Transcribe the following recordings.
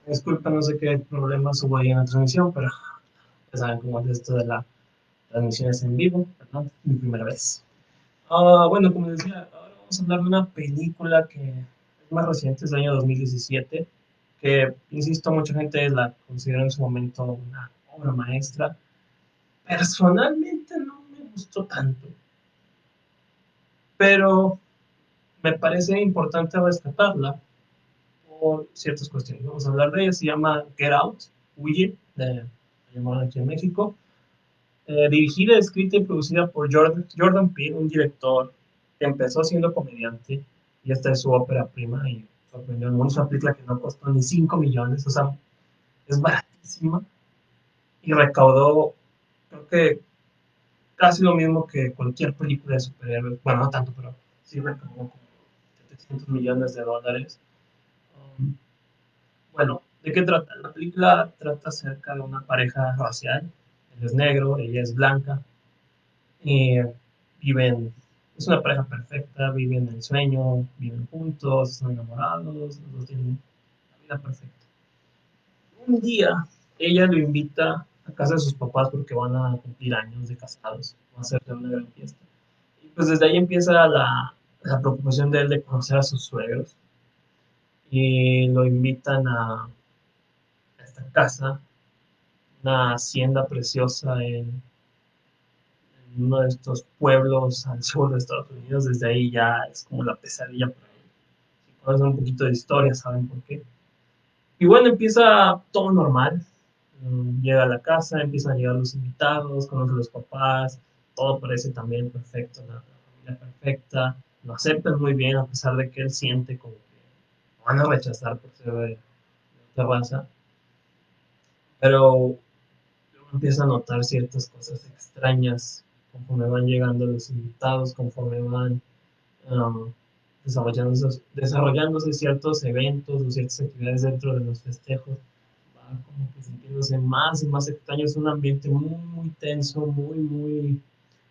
Disculpa, no sé qué problemas hubo ahí en la transmisión, pero ya saben cómo es esto de las transmisiones en vivo, ¿verdad? Mi primera vez. Bueno, como decía, ahora vamos a hablar de una película que es más reciente, es del año 2017, que, insisto, mucha gente la considera en su momento una obra maestra. Personalmente no me gustó tanto, pero me parece importante rescatarla por ciertas cuestiones. Vamos a hablar de ella, se llama Get Out, Huye, de llamada aquí en México. Dirigida, escrita y producida por Jordan Peele, un director que empezó siendo comediante y esta es su ópera prima y sorprendió al mundo. Es una película que no costó ni 5 millones, o sea, es baratísima y recaudó, creo que casi lo mismo que cualquier película de superhéroes. Bueno, no tanto, pero sí recaudó como 700 millones de dólares. Um, bueno, ¿de qué trata? La película trata acerca de una pareja racial. Él es negro, ella es blanca y viven, es una pareja perfecta, viven el sueño, viven juntos, están enamorados, los dos tienen la vida perfecta. Un día ella lo invita a casa de sus papás porque van a cumplir años de casados, van a hacer una gran fiesta. Y pues desde ahí empieza la preocupación de él de conocer a sus suegros y lo invitan a esta casa, una hacienda preciosa en uno de estos pueblos al sur de Estados Unidos. Desde ahí ya es como la pesadilla para él. Si conocen un poquito de historia, saben por qué. Y bueno, empieza todo normal. Llega a la casa, empiezan a llegar los invitados, conoce a los papás, todo parece también perfecto, la familia perfecta, lo aceptan muy bien a pesar de que él siente como que lo van a rechazar por ser de otra raza, pero luego empieza a notar ciertas cosas extrañas conforme van llegando los invitados, conforme van um, desarrollándose ciertos eventos o ciertas actividades dentro de los festejos, va como que sintiéndose más y más extraño. Es un ambiente muy, muy tenso, muy, muy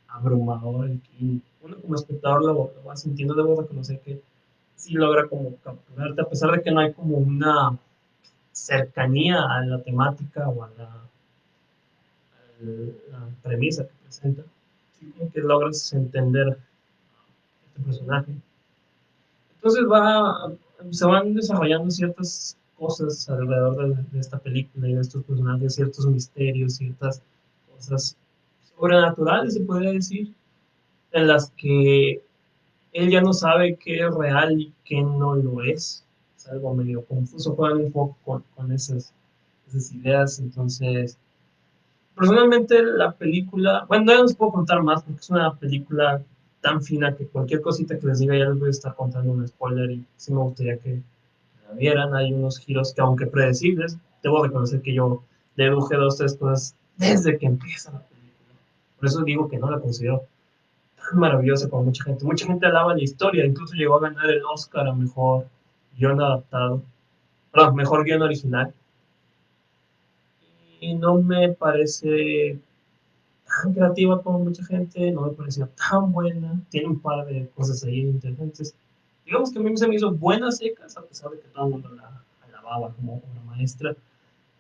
abrumador. Y uno como espectador lo va sintiendo, debo reconocer que sí logra como capturarte, a pesar de que no hay como una cercanía a la temática o a la premisa que presenta, sí como que logras entender este personaje. Entonces se van desarrollando ciertas cosas alrededor de esta película y de estos personajes, ciertos misterios, ciertas cosas sobrenaturales, se podría decir, en las que él ya no sabe qué es real y qué no lo es. Es algo medio confuso, juegan un poco con esas ideas. Entonces, personalmente la película, bueno, no les puedo contar más porque es una película tan fina que cualquier cosita que les diga ya les voy a estar contando un spoiler y sí me gustaría que la vieran. Hay unos giros que aunque predecibles, debo reconocer que yo deduje dos, tres cosas desde que empieza la película. Por eso digo que no la considero tan maravillosa como mucha gente. Mucha gente alaba la historia, incluso llegó a ganar el Oscar a mejor guión adaptado, perdón, mejor guión original. Y no me parece tan creativa como mucha gente, no me pareció tan buena, tiene un par de cosas ahí interesantes. Digamos que a mí se me hizo buenas secas, a pesar de que todo el mundo la alababa como obra maestra.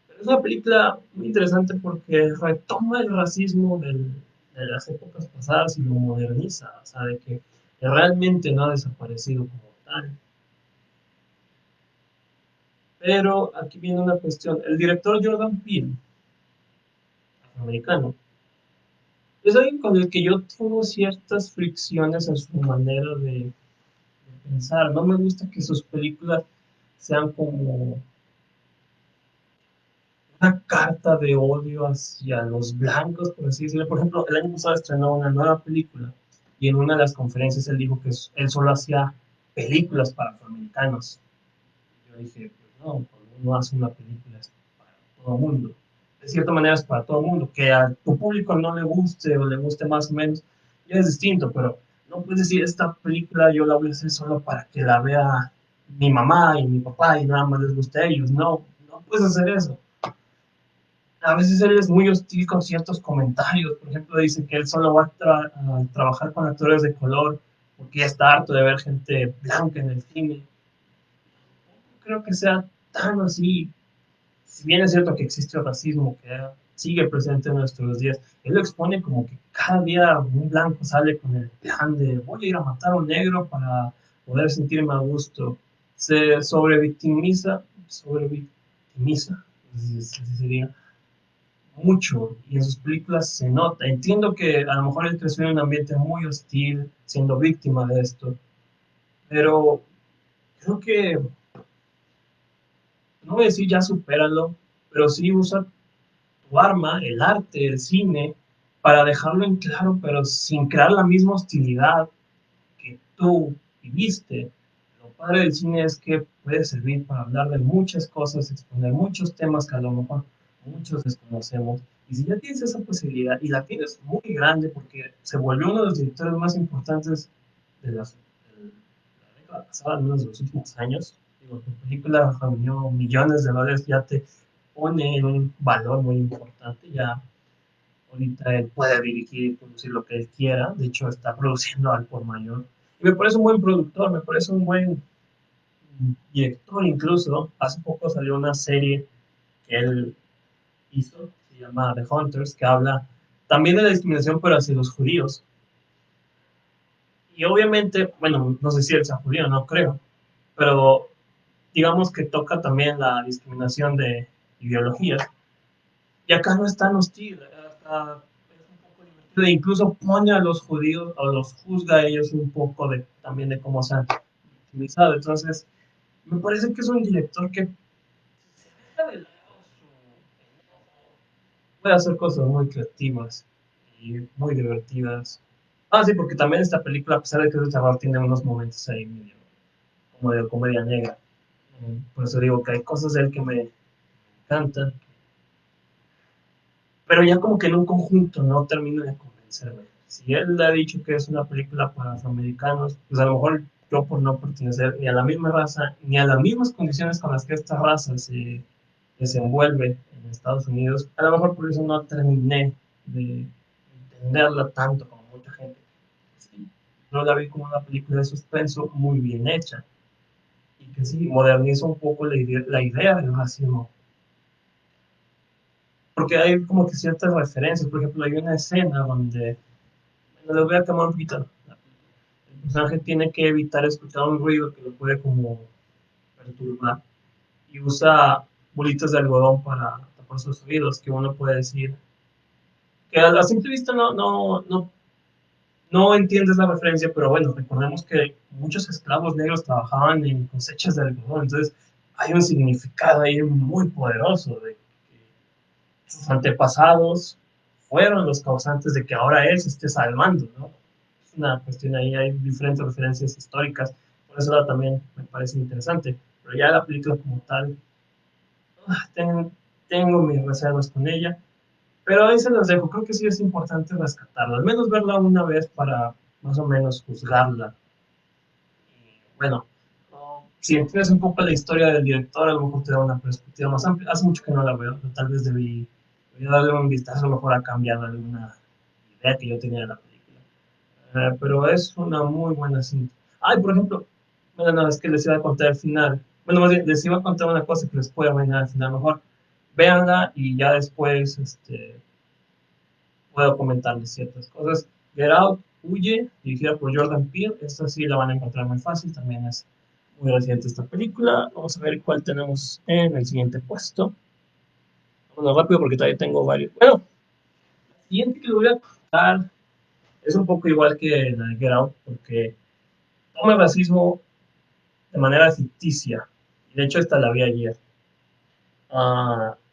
Pero es una película muy interesante porque retoma el racismo de las épocas pasadas y lo moderniza, o sea, de que realmente no ha desaparecido como tal. Pero aquí viene una cuestión. El director Jordan Peele, afroamericano, es alguien con el que yo tengo ciertas fricciones en su manera de pensar. No me gusta que sus películas sean como una carta de odio hacia los blancos, por así decirlo. Por ejemplo, el año pasado estrenó una nueva película y en una de las conferencias él dijo que él solo hacía películas para afroamericanos. Yo dije, pues no, cuando uno hace una película es para todo el mundo. De cierta manera es para todo el mundo. Que a tu público no le guste o le guste más o menos, ya es distinto, pero no puedes decir, esta película yo la voy a hacer solo para que la vea mi mamá y mi papá y nada más les guste a ellos. No, no puedes hacer eso. A veces él es muy hostil con ciertos comentarios. Por ejemplo, dice que él solo va a trabajar con actores de color porque ya está harto de ver gente blanca en el cine. No creo que sea tan así. si bien es cierto que existe el racismo que sigue presente en nuestros días, él lo expone como que cada día un blanco sale con el plan de voy a ir a matar a un negro para poder sentirme a gusto. Se sobrevictimiza, así sería, mucho y en sus películas se nota. Entiendo que a lo mejor él creció en un ambiente muy hostil, siendo víctima de esto, pero creo que, no voy a decir ya supéralo, pero sí usa tu arma, el arte, el cine, para dejarlo en claro, pero sin crear la misma hostilidad que tú viviste. Lo padre del cine es que puede servir para hablar de muchas cosas, exponer muchos temas que a lo mejor muchos desconocemos. Y si ya tienes esa posibilidad, y la tienes muy grande, porque se volvió uno de los directores más importantes de la década pasada, al menos de los últimos años, digo, tu película reunió millones de dólares, ya te pone en un valor muy importante, ya ahorita él puede dirigir y producir lo que él quiera, de hecho está produciendo al por mayor. Y me parece un buen productor, me parece un buen director incluso. Hace poco salió una serie que él hizo, se llama The Hunters, que habla también de la discriminación, pero hacia los judíos. Y obviamente, bueno, no sé si él sea judío, no creo, pero digamos que toca también la discriminación de ideologías. Y acá no es tan hostil, acá es un poco divertido, e incluso pone a los judíos, o los juzga a ellos un poco de, también de cómo se han victimizado. Entonces, me parece que es un director que deja de lado puede hacer cosas muy creativas y muy divertidas. Ah, sí, porque también esta película, a pesar de que es de terror, tiene unos momentos ahí medio como de comedia negra. Por eso digo que hay cosas de él que me encantan, pero ya como que en un conjunto no termino de convencerme. Si él ha dicho que es una película para afroamericanos, pues a lo mejor yo por no pertenecer ni a la misma raza, ni a las mismas condiciones con las que esta raza se desenvuelve en Estados Unidos, a lo mejor por eso no terminé de entenderla tanto como mucha gente. Sí, yo la vi como una película de suspenso muy bien hecha y que sí moderniza un poco la idea del racismo, porque hay como que ciertas referencias. Por ejemplo, hay una escena donde, bueno, les voy a quemar un poquito, el personaje tiene que evitar escuchar un ruido que lo puede como perturbar y usa bolitas de algodón para tapar sus oídos, que uno puede decir que a la simple vista no entiendes la referencia, pero bueno, recordemos que muchos esclavos negros trabajaban en cosechas de algodón, entonces hay un significado ahí muy poderoso de que sus antepasados fueron los causantes de que ahora él se esté salvando, ¿no? Es una cuestión ahí, hay diferentes referencias históricas, por eso también me parece interesante, pero ya la película como tal, tengo, tengo mis reservas con ella, pero ahí se los dejo, creo que sí es importante rescatarla, al menos verla una vez para más o menos juzgarla. Y bueno, si entiendes un poco la historia del director, a lo mejor te da una perspectiva más amplia. Hace mucho que no la veo, tal vez debí darle un vistazo, a lo mejor ha cambiado alguna idea que yo tenía de la película. Pero es una muy buena cinta. Ay, por ejemplo, bueno, no, es que les iba a contar al final. Bueno, más bien, les iba a contar una cosa que les puede arruinar al final. Mejor véanla y ya después puedo comentarles ciertas cosas. Get Out, Huye, dirigida por Jordan Peele. Esta sí la van a encontrar muy fácil. También es muy reciente esta película. Vamos a ver cuál tenemos en el siguiente puesto. Bueno, rápido porque todavía tengo varios. Bueno, la siguiente que les voy a contar es un poco igual que la de Get Out, porque toma el racismo de manera ficticia. Y de hecho, esta la vi ayer.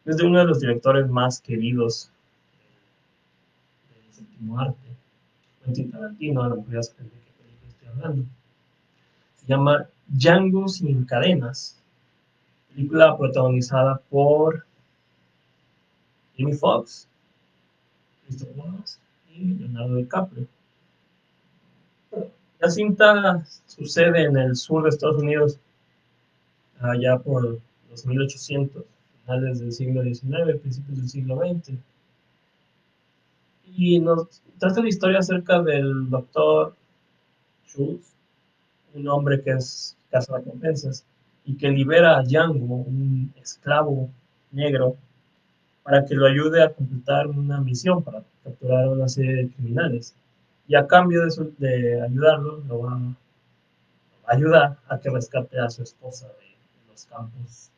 Es de uno de los directores más queridos del séptimo arte, Quentin Tarantino, a lo mejor ya saben de qué película estoy hablando. Se llama Django sin cadenas, película protagonizada por Jamie Foxx, Christopher Waltz y Leonardo DiCaprio. La cinta sucede en el sur de Estados Unidos, allá por los 1800, finales del siglo XIX, principios del siglo XX. Y nos trata la historia acerca del doctor Schultz, un hombre que es cazarrecompensas y que libera a Django, un esclavo negro para que lo ayude a completar una misión para capturar a una serie de criminales. Y a cambio de ayudarlo, lo va a ayudar a que rescate a su esposa de los campos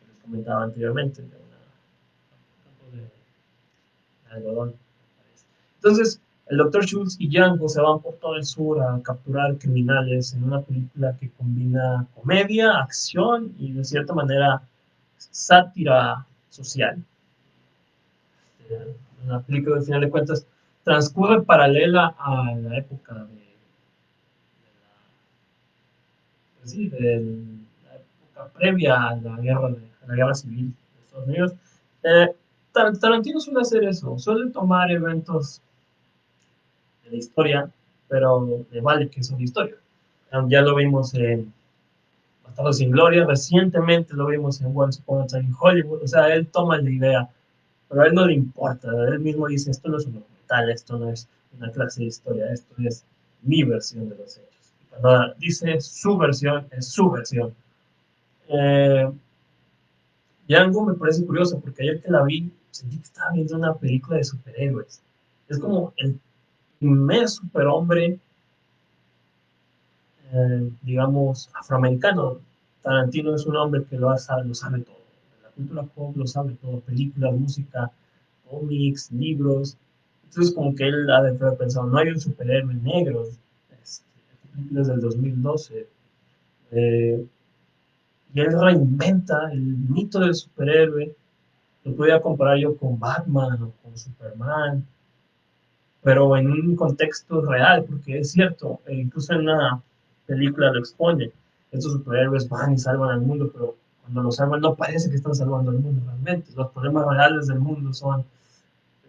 que les comentaba anteriormente, de campo de algodón. Entonces, el Dr. Schultz y Django se van por todo el sur a capturar criminales en una película que combina comedia, acción y de cierta manera sátira social. La película, al final de cuentas, transcurre paralela a la época sí, de la época previa a la guerra civil de Estados Unidos. Eh, Tarantino suele hacer eso, suele tomar eventos de la historia, pero le vale que son historia. Ya lo vimos en Bastardos sin Gloria, recientemente lo vimos en Once Upon a Time in Hollywood, o sea, él toma la idea, pero a él no le importa, él mismo dice, esto no es un documental, esto no es una clase de historia, esto es mi versión de los hechos. Y cuando dice su versión, es su versión. Eh, Django me parece curioso porque ayer que la vi, sentí que estaba viendo una película de superhéroes. Es como el primer superhombre digamos, afroamericano. Tarantino es un hombre que lo sabe todo. La cultura pop lo sabe todo, películas, música, cómics, libros. Entonces, como que él ha de haber pensado, no hay un superhéroe negro. Desde el 2012. Eh, y él reinventa el mito del superhéroe. Lo podía comparar yo con Batman o con Superman, pero en un contexto real, porque es cierto, incluso en una película lo expone, estos superhéroes van y salvan al mundo, pero cuando lo salvan no parece que están salvando al mundo realmente. Los problemas reales del mundo son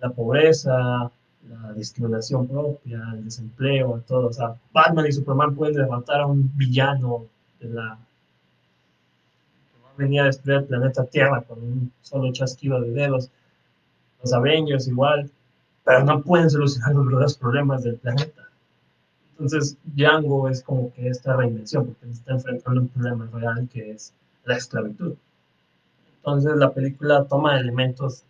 la pobreza, la discriminación propia, el desempleo, todo. O sea, Batman y Superman pueden derrotar a un villano de la que venía a destruir el planeta Tierra con un solo chasquido de dedos. Los Avengers igual, pero no pueden solucionar los verdaderos problemas del planeta. Entonces, Django es como que esta reinvención, porque está enfrentando un problema real que es la esclavitud. Entonces, la película toma elementos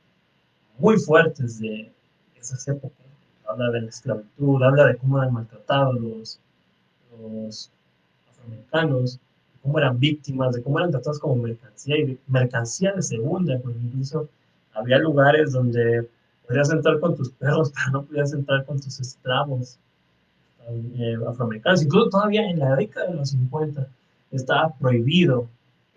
muy fuertes de esas épocas. Habla de la esclavitud, habla de cómo eran maltratados los afroamericanos, de cómo eran víctimas, de cómo eran tratados como mercancía y mercancía de segunda, porque incluso había lugares donde podías entrar con tus perros, pero no podías entrar con tus esclavos afroamericanos. Incluso todavía en la década de los 50 estaba prohibido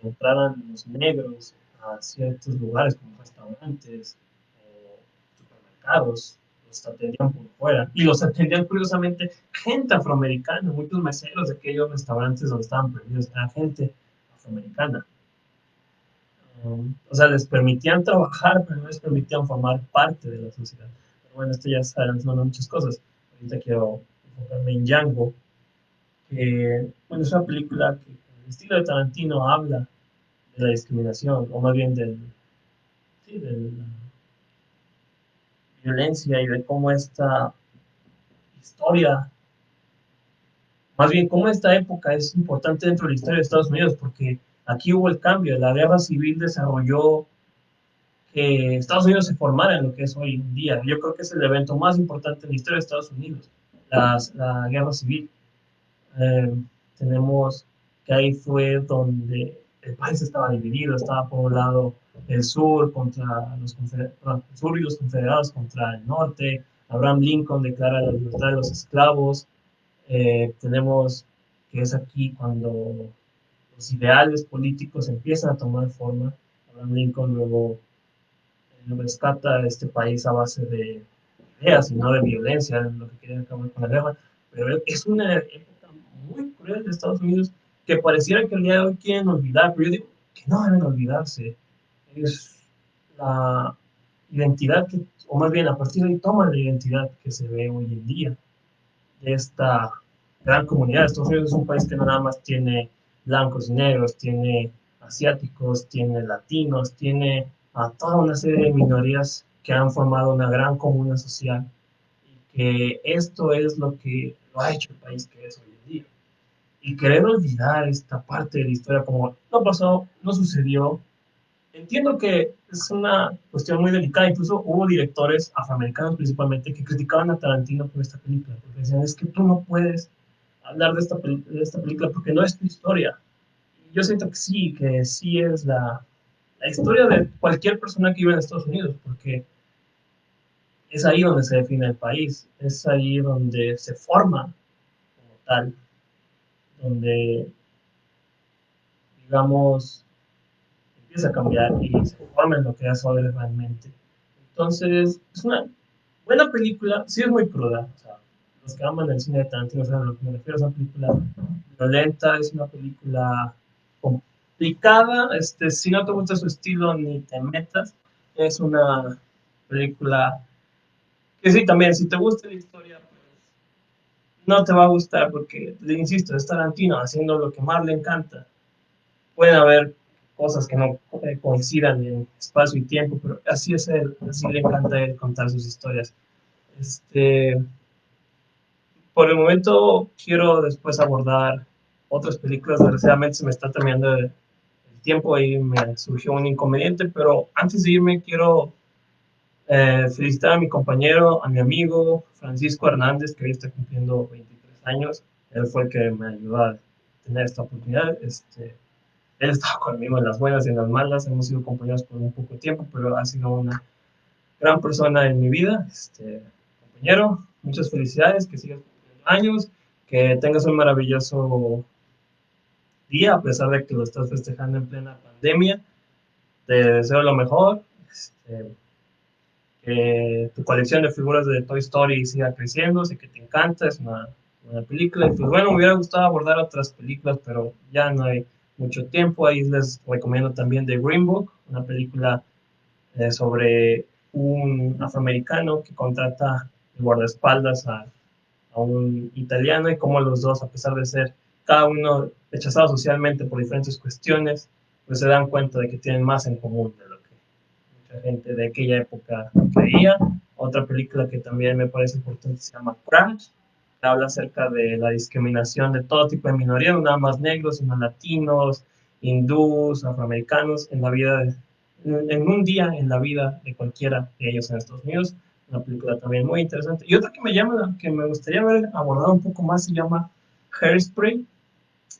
que entraran los negros a ciertos lugares como restaurantes o supermercados. Los atendían por fuera y los atendían curiosamente gente afroamericana. Muchos meseros de aquellos restaurantes donde estaban prohibidos eran gente afroamericana. O sea, les permitían trabajar, pero no les permitían formar parte de la sociedad. Pero bueno, esto ya está adelantando muchas cosas. Ahorita quiero enfocarme en Django, que bueno, es una película que en el estilo de Tarantino habla de la discriminación, o más bien sí, de la violencia y de cómo esta historia, más bien cómo esta época es importante dentro de la historia de Estados Unidos, porque aquí hubo el cambio, la guerra civil desarrolló que Estados Unidos se formara en lo que es hoy en día. Yo creo que es el evento más importante en la historia de Estados Unidos, la guerra civil. Eh, Tenemos que ahí fue donde el país estaba dividido, estaba por un lado el sur contra los confederados, el sur y los confederados contra el norte. Abraham Lincoln declara la libertad de los esclavos. Tenemos que es aquí cuando los ideales políticos empiezan a tomar forma. Abraham Lincoln luego rescata a este país a base de ideas y no de violencia, lo que quieren acabar con la guerra. Pero es una época muy cruel de Estados Unidos que pareciera que el día de hoy quieren olvidar, pero yo digo que no deben olvidarse. Es la identidad que, o más bien a partir de ahí toman la identidad que se ve hoy en día de esta gran comunidad. Estados Unidos es un país que no nada más tiene blancos y negros, tiene asiáticos, tiene latinos, tiene a toda una serie de minorías que han formado una gran comuna social y que esto es lo que lo ha hecho el país que es hoy en día. Y querer olvidar esta parte de la historia como no pasó, no sucedió, entiendo que es una cuestión muy delicada, incluso hubo directores afroamericanos principalmente que criticaban a Tarantino por esta película, porque decían, es que tú no puedes hablar de esta película porque no es tu historia. Y yo siento que sí es la historia de cualquier persona que vive en Estados Unidos, porque es ahí donde se define el país, es ahí donde se forma como tal, donde, digamos, empieza a cambiar y se forma en lo que es hoy realmente. Entonces, es una buena película, sí es muy cruda, o sea, los que aman el cine de Tarantino saben a lo que me refiero, es una película violenta, es una película complicada, si no te gusta su estilo ni te metas, es una película que sí, también, si te gusta la historia, pues no te va a gustar porque, le insisto, es Tarantino haciendo lo que más le encanta. Pueden haber cosas que no coincidan en espacio y tiempo, pero así es él, así le encanta a él contar sus historias. Este, por el momento quiero después abordar otras películas, desgraciadamente se me está terminando el tiempo y me surgió un inconveniente, pero antes de irme quiero felicitar a mi compañero, a mi amigo Francisco Hernández, que hoy está cumpliendo 23 años. Él fue el que me ayudó a tener esta oportunidad. Él estaba conmigo en las buenas y en las malas. Hemos sido compañeros por un poco de tiempo, pero ha sido una gran persona en mi vida. Compañero, muchas felicidades, que sigas cumpliendo años, que tengas un maravilloso día, a pesar de que lo estás festejando en plena pandemia. Te deseo lo mejor. Que tu colección de figuras de Toy Story siga creciendo, sé que te encanta, es una película. Y pues bueno, me hubiera gustado abordar otras películas, pero ya no hay mucho tiempo. Ahí les recomiendo también The Green Book, una película sobre un afroamericano que contrata de guardaespaldas a un italiano y cómo los dos, a pesar de ser cada uno rechazado socialmente por diferentes cuestiones, pues se dan cuenta de que tienen más en común de lo que mucha gente de aquella época creía. Otra película que también me parece importante se llama Crash, que habla acerca de la discriminación de todo tipo de minorías, no nada más negros, sino latinos, hindús, afroamericanos, en la vida en un día en la vida de cualquiera de ellos en Estados Unidos. Una película también muy interesante. Y otra que me gustaría ver abordado un poco más se llama Hairspray,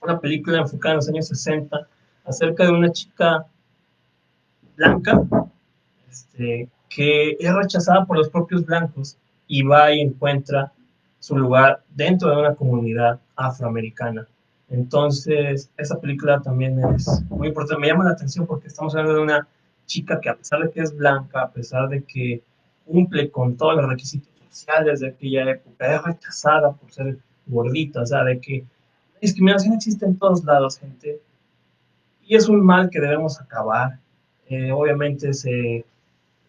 una película enfocada en los años 60 acerca de una chica blanca que es rechazada por los propios blancos y va y encuentra su lugar dentro de una comunidad afroamericana. Entonces, esa película también es muy importante. Me llama la atención porque estamos hablando de una chica que a pesar de que es blanca, a pesar de que cumple con todos los requisitos sociales de aquella época, es rechazada por ser gordita, o sea, de que la discriminación existe en todos lados, gente, y es un mal que debemos acabar. Obviamente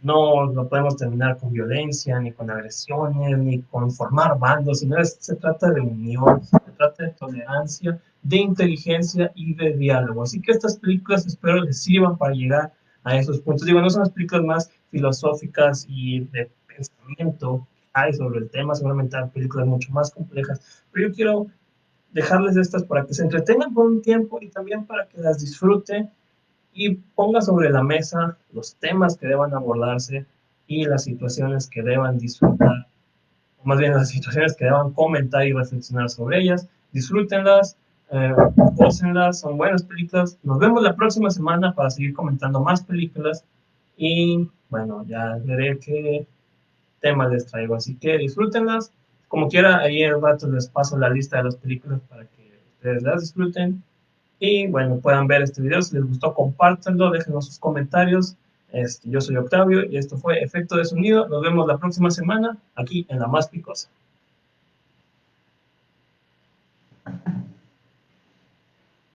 no lo podemos terminar con violencia, ni con agresiones, ni con formar bandos, sino se trata de unión, se trata de tolerancia, de inteligencia y de diálogo. Así que estas películas espero les sirvan para llegar a esos puntos. Digo, no son las películas más filosóficas y de pensamiento que hay sobre el tema, seguramente hay películas mucho más complejas, pero yo quiero dejarles estas para que se entretengan por un tiempo y también para que las disfruten y ponga sobre la mesa los temas que deban abordarse y las situaciones que deban disfrutar, o más bien las situaciones que deban comentar y reflexionar sobre ellas. Disfrútenlas, gócenlas, son buenas películas. Nos vemos la próxima semana para seguir comentando más películas y bueno, ya veré qué temas les traigo. Así que disfrútenlas. Como quiera, ahí en el rato les paso la lista de las películas para que ustedes las disfruten. Y bueno, puedan ver este video. Si les gustó, compártanlo, déjenos sus comentarios. Yo soy Octavio y esto fue Efecto de Sonido. Nos vemos la próxima semana aquí en La Más Picosa.